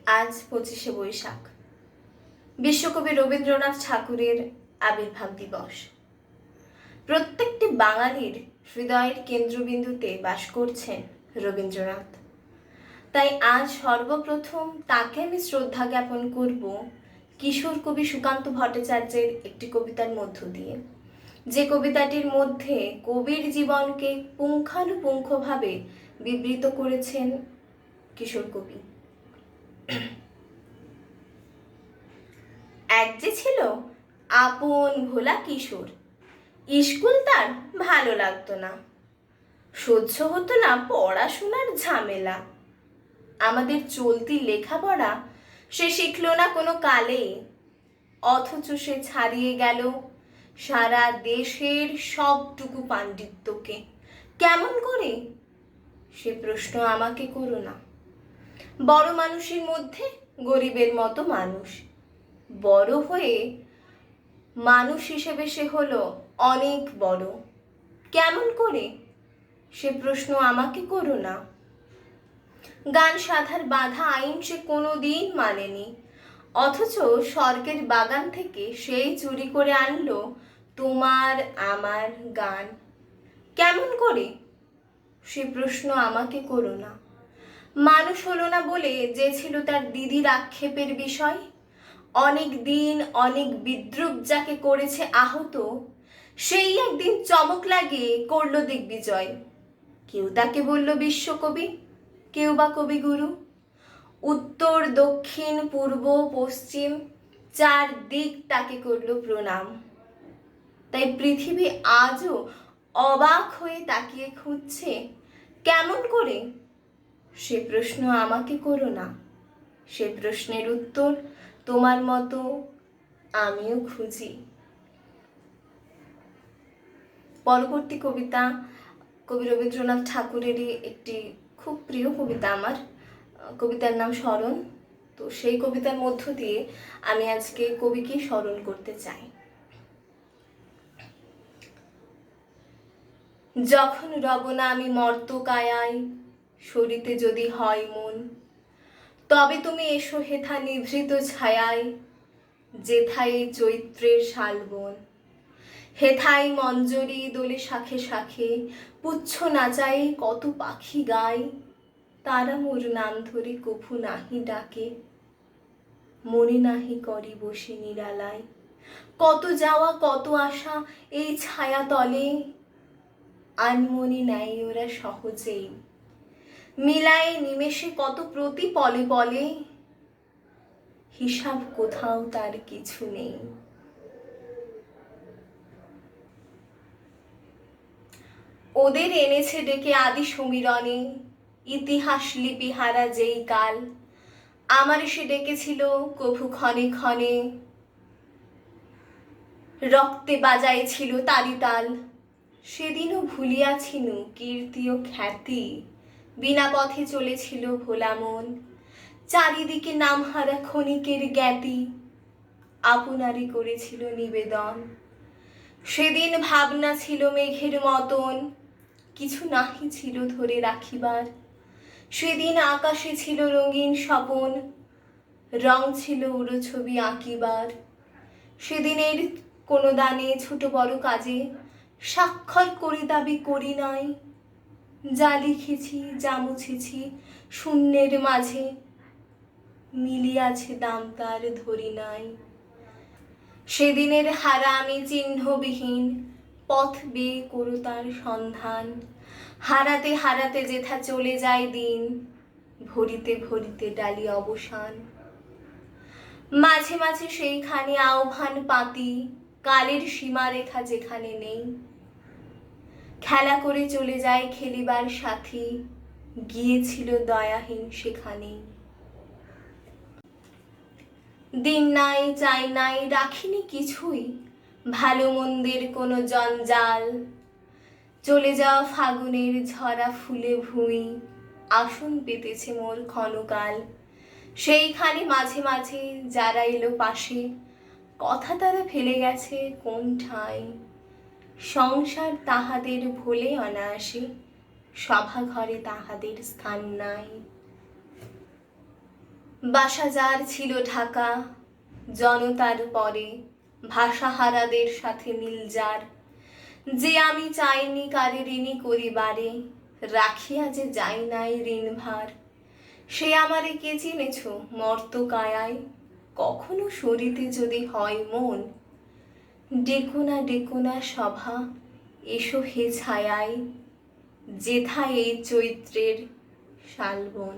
আজ 25শে বৈশাখ, বিশ্বকবি রবীন্দ্রনাথ ঠাকুরের আবির্ভাব দিবস। প্রত্যেকটি বাঙালির হৃদয়ের কেন্দ্রবিন্দুতে বাস করছেন রবীন্দ্রনাথ। তাই আজ সর্বপ্রথম তাকে আমি শ্রদ্ধা জ্ঞাপন করব কিশোর কবি সুকান্ত ভট্টাচার্যের একটি কবিতার মধ্য দিয়ে, যে কবিতাটির মধ্যে কবির জীবনকে পুঙ্খানুপুঙ্খভাবে বিবৃত করেছেন কিশোর কবি। এক যে ছিল আপন ভোলা কিশোর, স্কুল তার ভালো লাগতো না, সহ্য হতো না পড়াশোনার ঝামেলা। আমাদের চলতি লেখাপড়া সে শিখল না কোনো কালে, অথচ সে ছাড়িয়ে গেল সারা দেশের সবটুকু পাণ্ডিত্যকে। কেমন করে? সে প্রশ্ন আমাকে করো না। বড় মানুষের মধ্যে গরিবের মতো মানুষ, বড় হয়ে মানুষ হিসেবে সে হলো অনেক বড়। কেমন করে? সে প্রশ্ন আমাকে করো না। গান সাধার বাধা আইন সে কোনোদিন মানেনি, অথচ স্বর্গের বাগান থেকে সেই চুরি করে আনলো তোমার আমার গান। কেমন করে? সে প্রশ্ন আমাকে করো না। মানুষ হলো না বলে যে ছিল তার দিদির আক্ষেপের বিষয়, অনেক দিন অনেক বিদ্রুপ যাকে করেছে আহত, সেই একদিন চমক লাগিয়ে করলো দিগ্বিজয়। কেউ তাকে বলল বিশ্বকবি, কেউ বা কবিগুরু। উত্তর দক্ষিণ পূর্ব পশ্চিম চার দিক তাকে করল প্রণাম। তাই পৃথিবী আজও অবাক হয়ে তাকিয়ে খুঁজছে কেমন করে। সে প্রশ্ন আমাকে করো না। সে প্রশ্নের উত্তর তোমার মতো আমিও খুঁজি। পরবর্তী কবিতা কবি রবীন্দ্রনাথ ঠাকুরেরই একটি খুব প্রিয় কবিতা আমার। কবিতার নাম স্মরণ। তো সেই কবিতার মধ্য দিয়ে আমি আজকে কবিকে স্মরণ করতে চাই। যখন রব না আমি মর্তকায়ায়, সরিতে যদি হয় মন, তবে তুমি এসো হেথা নিভৃত ছায়ায়, যেথায় চৈত্রের শালবন। হেথাই মঞ্জরি দোলে শাখে শাখে, পুচ্ছ নাচাই কত পাখি গায়, তারা মোর নাম ধরে কভু নাহি ডাকে, মনে নাহি করি বসে নিরালায়। কত যাওয়া কত আশা এই ছায়া তলে, আনমনি নাই ওরা সহজেই, মিলায় নিমেষে কত প্রতি পলে পলে, হিসাব কোথাও তার কিছু নেই। ওদের এনেছে ডেকে আদি সমীরণে, ইতিহাস লিপিহারা যেই কাল, আমার সে ডেকেছিল কভু ক্ষণে ক্ষণে, রক্তে বাজাইছিল তারি তাল। সেদিনও ভুলিয়াছিনু কীর্তি ও খ্যাতি, বিনা পথে চলেছিল ভোলা মন, চারিদিকে নামহারা ক্ষণিকের জ্ঞাতি, আপনারই করেছিল নিবেদন। সেদিন ভাবনা ছিল মেঘের মতন, কিছু নাহি ছিল ধরে রাখিবার। সেদিন আকাশে ছিল রঙিন স্বপন, রং ছিল উড়ো ছবি আঁকিবার। সেদিনের কোনো দানে ছোট বড় কাজে স্বাক্ষর করি দাবি করি নাই, যা লিখেছি যা মুছেছি শূন্যের মাঝে, মিলিয়াছে দাম তার ধরি নাই। সেদিনের হারা আমি চিহ্নবিহীন, পথ বেয়ে করো তার সন্ধান। হারাতে হারাতে যেথা চলে যায় দিন, ভরিতে ভরিতে ডালি অবসান। মাঝে মাঝে সেইখানে আহ্বান পাতি, কালের সীমারেখা যেখানে নেই, খেলা করে চলে যায় খেলিবার সাথী, গিয়েছিল দয়াহীন সেখানে। দিন নাই চাই নাই রাখিনি কিছুই, ভালো মন্দের কোনো জঞ্জাল। চলে যাওয়া ফাগুনের ঝরা ফুলে ভুঁই, আসন পেতেছে মোর ক্ষণকাল। সেইখানে মাঝে মাঝে যারা এলো পাশে, কথা তারা ফেলে গেছে কোন ঠাঁই। সংসার তাহাদের ভোলে অনায়াসে, সভা ঘরে তাহাদের স্থান নাই। বাসা যার ছিল ঢাকা, জনতার পরে ভাষাহারাদের সাথে মিল যার, যে আমি চাইনি কারে ঋণী করিবারে, রাখিয়া যে যাই নাই ঋণ ভার। সে আমারে কে চিনেছ মর্ত কায়ায়, কখনো সরিতে যদি হয় মন, ডেকো না সভা, এসো হে ছায়ায়, যেথায় এই চৈত্রের শালবন।